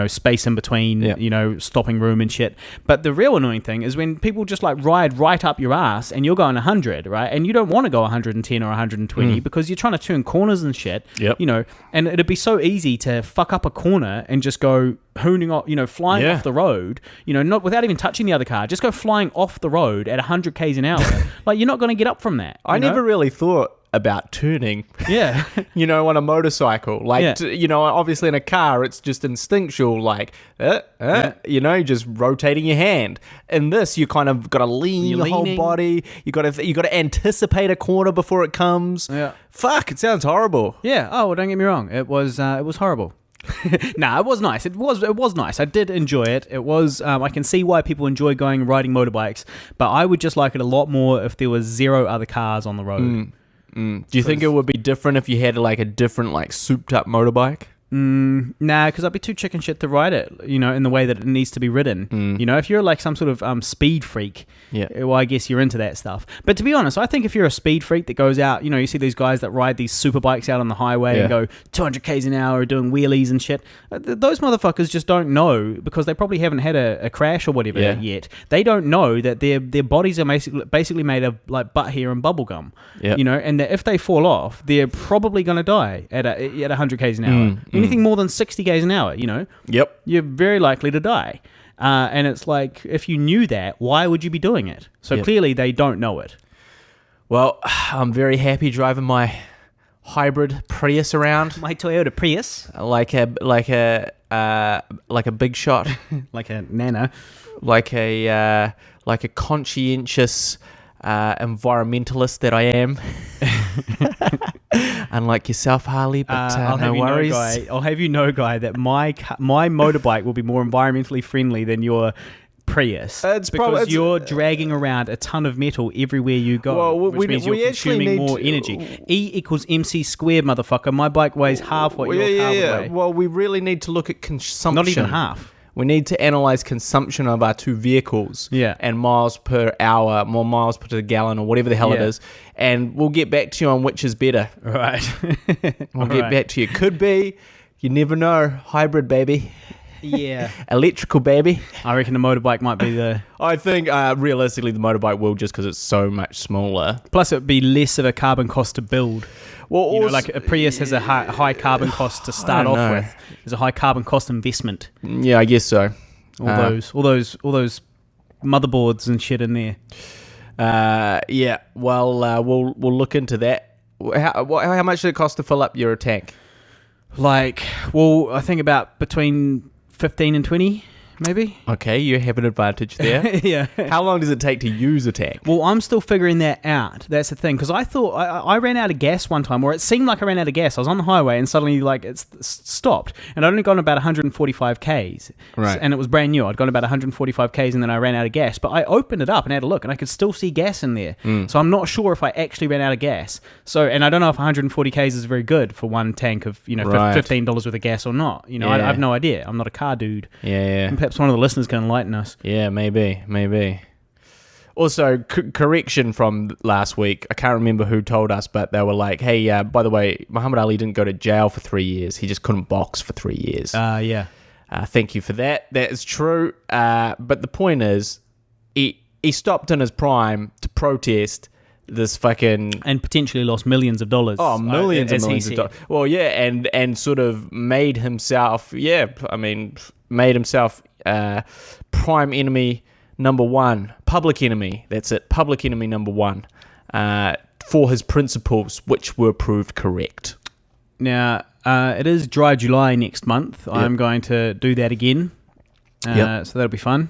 space in between, stopping room and shit. But the real annoying thing is when people just, like, ride right up your ass and you're going 100, right? And you don't want to go 110 or 120 because you're trying to turn corners and shit, and it'd be so easy to fuck up a corner and just go hooning off, flying off the road, not without even touching the other car, just go flying off the road at 100 k's an hour. Like, you're not going to get up from that. I never really thought about turning. Yeah. On a motorcycle. Like, obviously in a car, it's just instinctual, like, just rotating your hand. In this, you kind of got to lean your whole body. You got to anticipate a corner before it comes. Yeah. Fuck, it sounds horrible. Yeah. Oh, well, don't get me wrong. It was horrible. Nah, it was nice. It was nice. I did enjoy it. It was. I can see why people enjoy going and riding motorbikes, but I would just like it a lot more if there was 0 other cars on the road. Do you think it would be different if you had like a different, like, souped up motorbike? Nah, because I'd be too chicken shit to ride it, in the way that it needs to be ridden. If you're like some sort of speed freak, well, I guess you're into that stuff. But to be honest, I think if you're a speed freak that goes out, you see these guys that ride these super bikes out on the highway and go 200 k's an hour doing wheelies and shit, those motherfuckers just don't know, because they probably haven't had a crash or whatever yet. They don't know that their bodies are basically made of like butt hair and bubble gum, and that if they fall off, they're probably going to die at 100 k's an hour. Anything more than 60 k's an hour, you're very likely to die. And it's like, if you knew that, why would you be doing it? So clearly they don't know it. Well, I'm very happy driving my hybrid Prius around. My Toyota Prius. Like a big shot. Like a nano. Like a conscientious environmentalist that I am. Unlike yourself, Harley, but no worries. I'll have you know, Guy, that my motorbike will be more environmentally friendly than your Prius. Because you're dragging around a ton of metal everywhere you go, which means you're consuming more energy. E equals MC squared, motherfucker. My bike weighs half what your car would weigh. Well, we really need to look at consumption. Not even half. We need to analyze consumption of our two vehicles and miles per hour, more miles per gallon, or whatever the hell it is. And we'll get back to you on which is better. Right. We'll get back to you. Could be, you never know, hybrid, baby. Yeah. Electrical, baby. I reckon the motorbike might be the... I think, realistically, the motorbike will, just because it's so much smaller. Plus, it would be less of a carbon cost to build. Well, also, like a Prius has a high carbon cost to start off with. There's a high carbon cost investment. Yeah, I guess so. All those motherboards and shit in there. Well, we'll look into that. How much did it cost to fill up your tank? I think about between 15 and 20. Maybe. Okay, you have an advantage there. Yeah. How long does it take to use a tank? Well, I'm still figuring that out. That's the thing. Because I thought I ran out of gas one time, or it seemed like I ran out of gas. I was on the highway and suddenly it's stopped. And I'd only gone about 145 Ks. Right. And it was brand new. I'd gone about 145 Ks and then I ran out of gas. But I opened it up and had a look and I could still see gas in there. So I'm not sure if I actually ran out of gas. And I don't know if 140 Ks is very good for one tank of, $15 worth of gas or not. I have no idea. I'm not a car dude. Yeah. And perhaps one of the listeners can enlighten us. Yeah, maybe. Also, correction from last week. I can't remember who told us, but they were like, hey, by the way, Muhammad Ali didn't go to jail for 3 years. He just couldn't box for 3 years. Yeah. Thank you for that. That is true. But the point is, he stopped in his prime to protest this fucking... And potentially lost millions of dollars. Oh, millions of dollars. Well, yeah, and sort of made himself... made himself prime enemy number one. Public enemy. That's it. Public enemy number one. For his principles, which were proved correct. Now, it is Dry July next month. Yep. I'm going to do that again. So that'll be fun.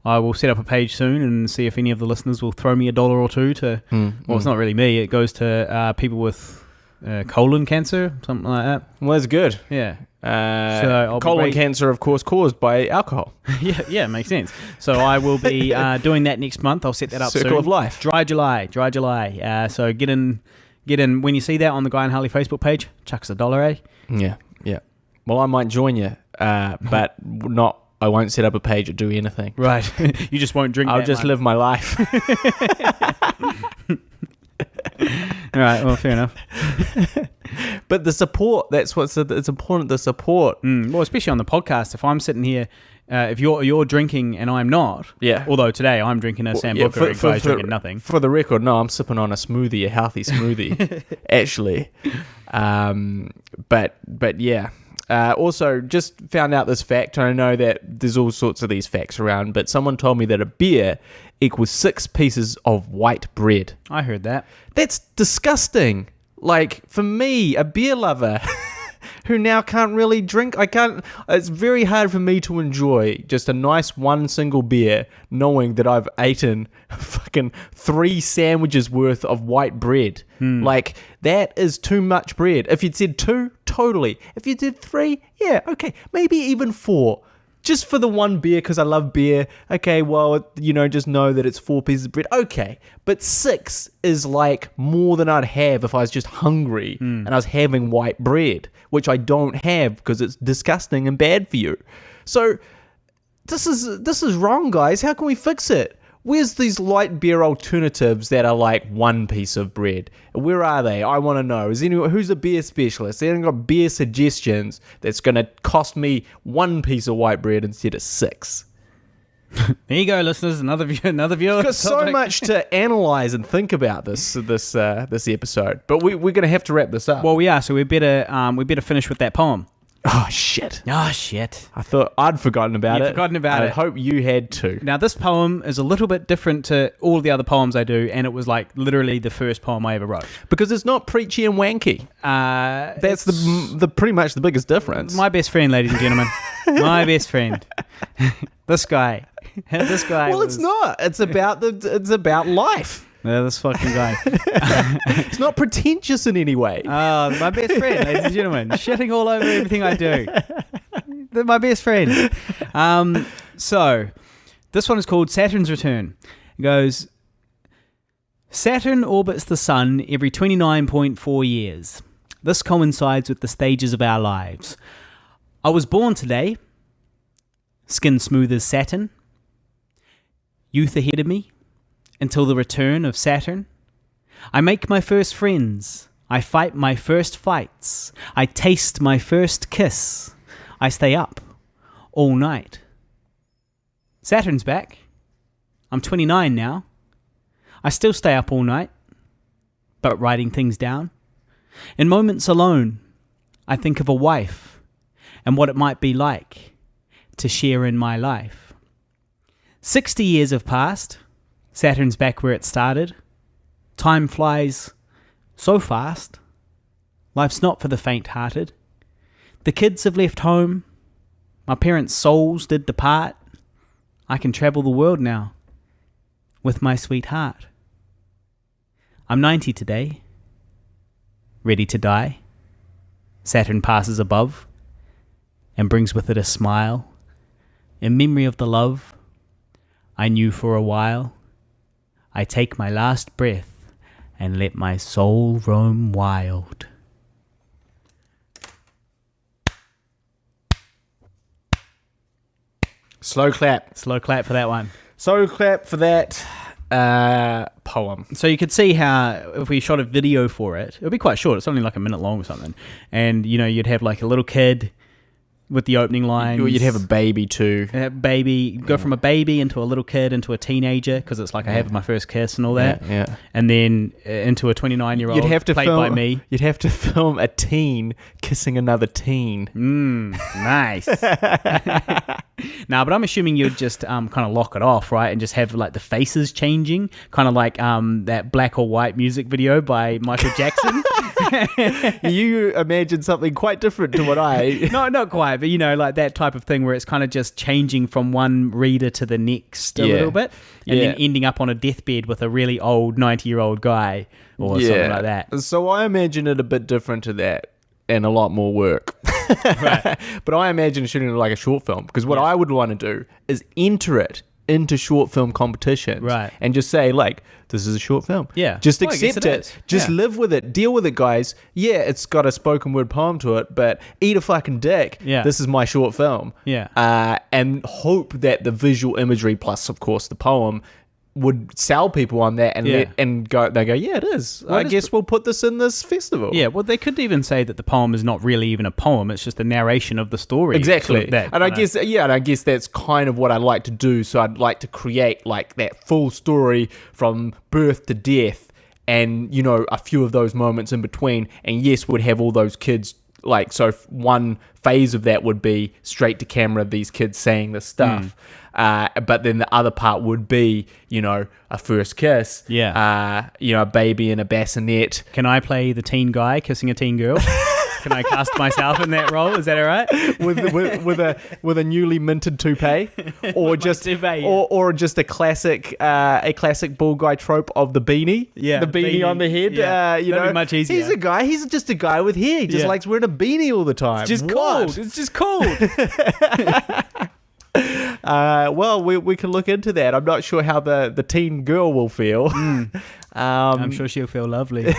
I will set up a page soon and see if any of the listeners will throw me $1 or $2 to... Well, it's not really me. It goes to people with colon cancer, something like that. Well, that's good. Yeah. So colon cancer, of course, caused by alcohol. Yeah, makes sense. So I will be doing that next month. I'll set that up soon. Circle of life. Dry July. So get in. When you see that on the Guy and Harley Facebook page, chuck us $1, eh? Yeah. Well, I might join you, but not. I won't set up a page or do anything. Right. You just won't drink. I'll just live my life. All right. Well, fair enough. But the support, it's important, the support. Well, especially on the podcast, if I'm sitting here, if you're drinking and I'm not, although today I'm drinking a Sambuca and Guy's drinking nothing. For the record, no, I'm sipping on a healthy smoothie, actually. But yeah. Also, just found out this fact, and I know that there's all sorts of these facts around, but someone told me that a beer equals 6 pieces of white bread. I heard that. That's disgusting. Like, for me, a beer lover who now can't really drink, it's very hard for me to enjoy just a nice one single beer knowing that I've eaten fucking 3 sandwiches worth of white bread. Like, that is too much bread. If you'd said 2, totally. If you did 3, yeah, okay, maybe even 4. just for the one beer because I love beer. Okay, well, just know that it's 4 pieces of bread. Okay, but 6 is like more than I'd have if I was just hungry and I was having white bread, which I don't have because it's disgusting and bad for you. So this is wrong, guys. How can we fix it? Where's these light beer alternatives that are like 1 piece of bread? Where are they? I want to know. Is anyone who's a beer specialist? Anyone got beer suggestions that's going to cost me 1 piece of white bread instead of 6? There you go, listeners. Another viewer. Got so much to analyze and think about this episode, but we're going to have to wrap this up. Well, we are. So we better finish with that poem. Oh shit! Oh shit! I thought I'd forgotten about it. You'd forgotten about it. I hope you had too. Now this poem is a little bit different to all the other poems I do, and it was like literally the first poem I ever wrote because it's not preachy and wanky. That's the pretty much the biggest difference. My best friend, ladies and gentlemen, my best friend. This guy. Well, it's not. It's about life. Yeah, this fucking guy. It's not pretentious in any way. Oh, my best friend, ladies and gentlemen. Shitting all over everything I do. They're my best friend. So, this one is called Saturn's Return. It goes, Saturn orbits the sun every 29.4 years. This coincides with the stages of our lives. I was born today. Skin smooth as satin. Youth ahead of me. Until the return of Saturn. I make my first friends. I fight my first fights. I taste my first kiss. I stay up all night. Saturn's back. I'm 29 now. I still stay up all night, but writing things down. In moments alone, I think of a wife and what it might be like to share in my life. 60 years have passed. Saturn's back where it started. Time flies so fast. Life's not for the faint-hearted. The kids have left home. My parents' souls did depart. I can travel the world now with my sweetheart. I'm 90 today, ready to die. Saturn passes above and brings with it a smile in memory of the love I knew for a while. I take my last breath and let my soul roam wild. Slow clap for that one. Slow clap for that poem. So you could see how if we shot a video for it, it would be quite short. It's only like a minute long or something. And, you'd have like a little kid with the opening lines. You'd have a baby too. Go from a baby into a little kid into a teenager because it's like I have my first kiss and all that. Yeah. And then into a 29-year-old you'd have to played film, by me. You'd have to film a teen kissing another teen. Nice. Nah, but I'm assuming you'd just kind of lock it off, right? And just have like the faces changing, kind of like that black or white music video by Michael Jackson. You imagine something quite different to what I... No, not quite, but like that type of thing where it's kind of just changing from one reader to the next a little bit, and then ending up on a deathbed with a really old 90-year-old guy or something like that. So I imagine it a bit different to that and a lot more work. Right. But I imagine shooting it like a short film because what I would want to do is enter it into short film competitions, right? And just say like, this is a short film. Yeah, just accept it. Just live with it. Deal with it, guys. Yeah, it's got a spoken word poem to it, but eat a fucking dick. Yeah, this is my short film. Yeah, and hope that the visual imagery plus, of course, the poem would sell people on that and go. They go, yeah, it is. Well, I guess we'll put this in this festival. Yeah, well, they could even say that the poem is not really even a poem; it's just a narration of the story. Exactly, and I guess that's kind of what I'd like to do. So I'd like to create like that full story from birth to death, and a few of those moments in between. And yes, would have all those kids. Like, so one phase of that would be straight to camera, these kids saying this stuff. But then the other part would be, a first kiss. Yeah. A baby in a bassinet. Can I play the teen guy kissing a teen girl? Can I cast myself in that role? Is that all right? with a newly minted toupee, or just toupee, or just a classic ball guy trope of the beanie, the beanie on the head. That'd be much easier. He's a guy. He's just a guy with hair. He just likes wearing a beanie all the time. It's just cold. It's just cold. Well, we can look into that. I'm not sure how the teen girl will feel. I'm sure she'll feel lovely.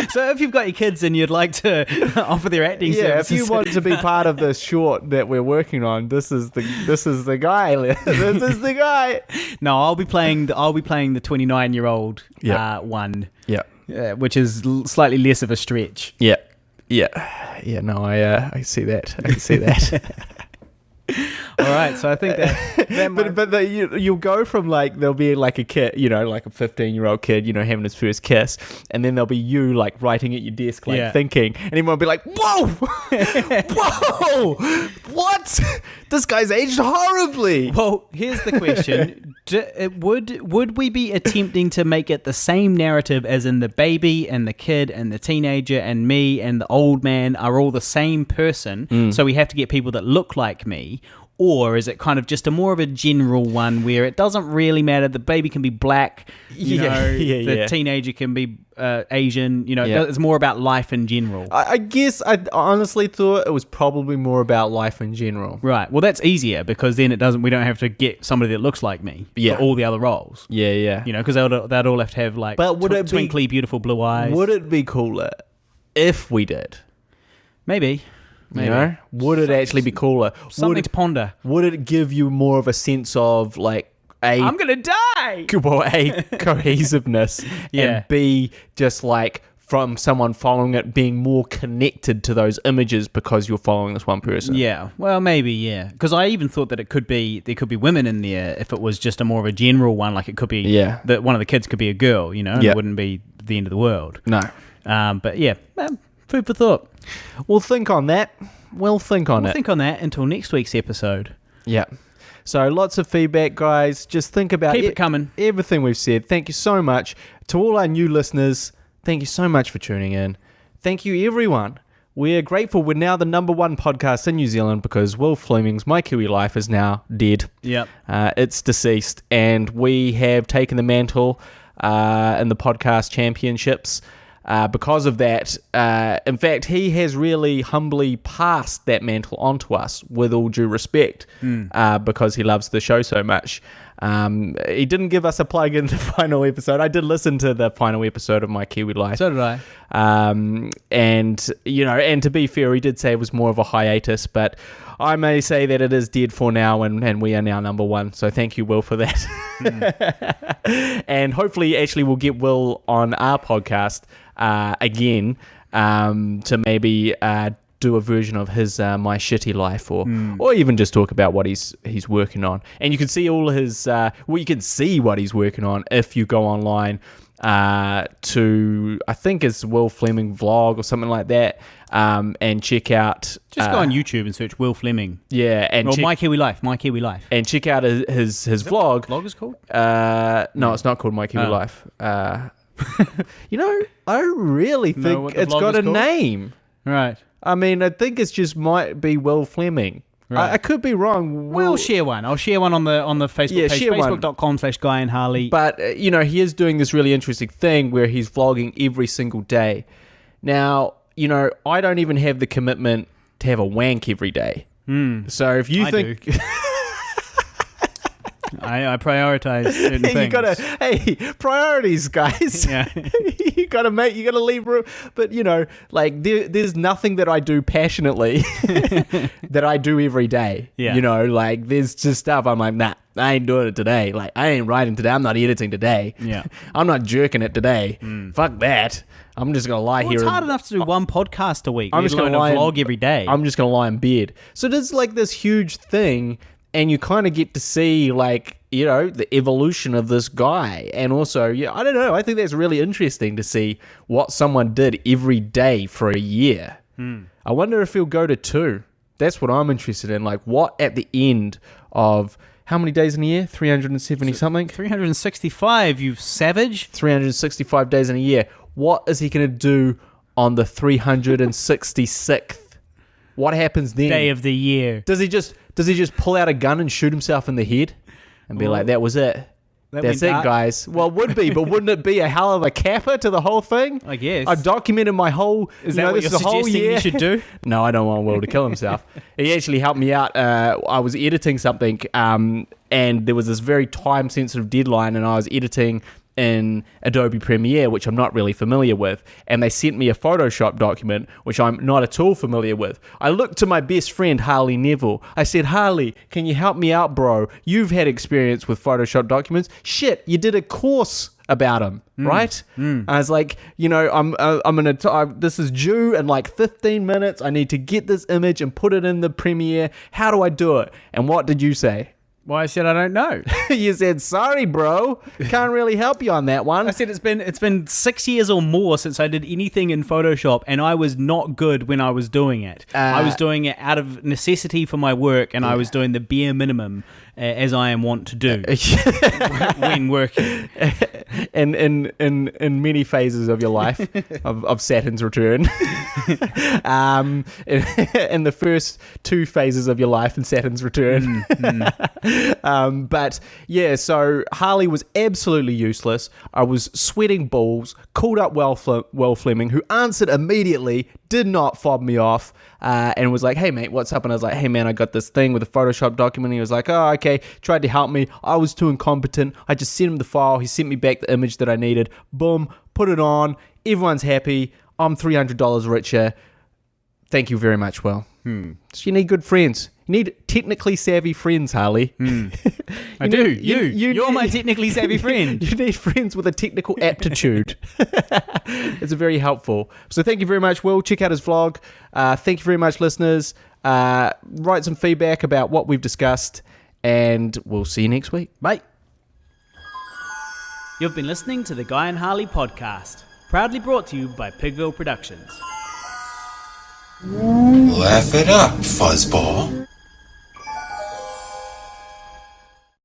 So if you've got your kids and you'd like to offer their acting services, if you want to be part of this short that we're working on, this is the guy. This is the guy. No, I'll be playing the 29-year-old one. Yeah. Which is slightly less of a stretch. Yeah. No, I see that. I see that. All right, so I think that but you'll go from like there'll be like a kid, like a 15-year-old kid, having his first kiss, and then there'll be you like writing at your desk, like thinking, and everyone will be like, "Whoa, whoa, what? This guy's aged horribly." Well, here's the question: would we be attempting to make it the same narrative as in the baby and the kid and the teenager and me and the old man are all the same person? So we have to get people that look like me. Or is it kind of just more of a general one where it doesn't really matter? The baby can be black, the teenager can be Asian, It's more about life in general. I guess I honestly thought it was probably more about life in general. Right. Well, that's easier because then we don't have to get somebody that looks like me for all the other roles. Yeah. Because they'd all have to have like twinkly, beautiful blue eyes. Would it be cooler if we did? Maybe. Would it actually be cooler? Something to ponder. Would it give you more of a sense of like I'm gonna die. Well, A, cohesiveness, and B, just like from someone following it being more connected to those images because you're following this one person. Yeah, well, maybe, because I even thought that there could be women in there if it was just a more of a general one, like it could be that one of the kids could be a girl, and it wouldn't be the end of the world. No. But food for thought. We'll think on that. We'll think on that until next week's episode. Yeah. So lots of feedback, guys. Just think about Keep it coming. Everything we've said. Thank you so much. To all our new listeners, thank you so much for tuning in. Thank you, everyone. We're grateful. We're now the #1 podcast in New Zealand because Will Fleming's My Kiwi Life is now dead. Yep. It's deceased. And we have taken the mantle in the podcast championships. Because of that, in fact, he has really humbly passed that mantle on to us with all due respect, because he loves the show so much. He didn't give us a plug in the final episode. I did listen to the final episode of My Kiwi Life. So did I. And to be fair, he did say it was more of a hiatus, but I may say that it is dead for now, and we are now #1. So thank you, Will, for that. And hopefully, actually, we'll get Will on our podcast again to maybe do a version of his My Shitty Life, or even just talk about what he's working on. And you can see all his you can see what he's working on if you go online to, I think it's Will Fleming vlog or something like that, and check out. Just go on YouTube and search Will Fleming. Yeah, and My Kiwi Life, and check out his vlog. Vlog is called? No, it's not called My Kiwi Life. I really think it's got a name. Right. I mean, I think it's just might be Will Fleming. Right. I could be wrong. We'll share one. I'll share one on the Facebook page, facebook.com/Guy and Harley. But, he is doing this really interesting thing where he's vlogging every single day. Now, I don't even have the commitment to have a wank every day. So if you think... I prioritize certain things. Priorities, guys. Yeah. you gotta leave room. But there's nothing that I do passionately that I do every day. Yeah. There's just stuff I'm like, nah, I ain't doing it today. I ain't writing today. I'm not editing today. Yeah. I'm not jerking it today. Fuck that. I'm just gonna lie here. It's hard enough to do one podcast a week. I'm just gonna vlog every day. I'm just gonna lie in bed. So there's this huge thing. And you kind of get to see, the evolution of this guy. And also, I don't know. I think that's really interesting to see what someone did every day for a year. I wonder if he'll go to 2. That's what I'm interested in. What at the end of how many days in a year? 370 something? 365, you savage. 365 days in a year. What is he going to do on the 366th? What happens then? Day of the year. Does he just pull out a gun and shoot himself in the head and be like, that was it? That's it, guys. Well, it would be, but wouldn't it be a hell of a capper to the whole thing? I guess. I documented my whole. Is that what you're suggesting you should do? No, I don't want Will to kill himself. He actually helped me out. I was editing something, and there was this very time-sensitive deadline, and I was editing in Adobe Premiere, which I'm not really familiar with, and they sent me a Photoshop document, which I'm not at all familiar with. I looked to my best friend, Harley Neville. I said, Harley, can you help me out, bro? You've had experience with Photoshop documents. Shit, you did a course about them, right? I was like, this is due in like 15 minutes. I need to get this image and put it in the Premiere. How do I do it? And what did you say? Well, I said I don't know. You said, sorry, bro. Can't really help you on that one. I said it's been 6 years or more since I did anything in Photoshop, and I was not good when I was doing it. I was doing it out of necessity for my work, and I was doing the bare minimum, as I am wont to do when working. And in many phases of your life of Saturn's return. In the first 2 phases of your life in Saturn's return. But yeah, so Harley was absolutely useless. I was sweating balls, called up Will Fleming, who answered immediately, did not fob me off, and was like, hey mate, what's up? And I was like, hey man, I got this thing with a Photoshop document. And he was like, oh, okay, tried to help me. I was too incompetent. I just sent him the file. He sent me back the image that I needed. Boom, put it on. Everyone's happy. I'm $300 richer. Thank you very much, Will. So you need good friends. You need technically savvy friends, Harley. I do. You're my technically savvy friend. You need friends with a technical aptitude. It's very helpful. So thank you very much, Will. Check out his vlog. Thank you very much, listeners. Write some feedback about what we've discussed, and we'll see you next week. Bye. You've been listening to the Guy and Harley podcast, proudly brought to you by Pigville Productions. Laugh it up, fuzzball.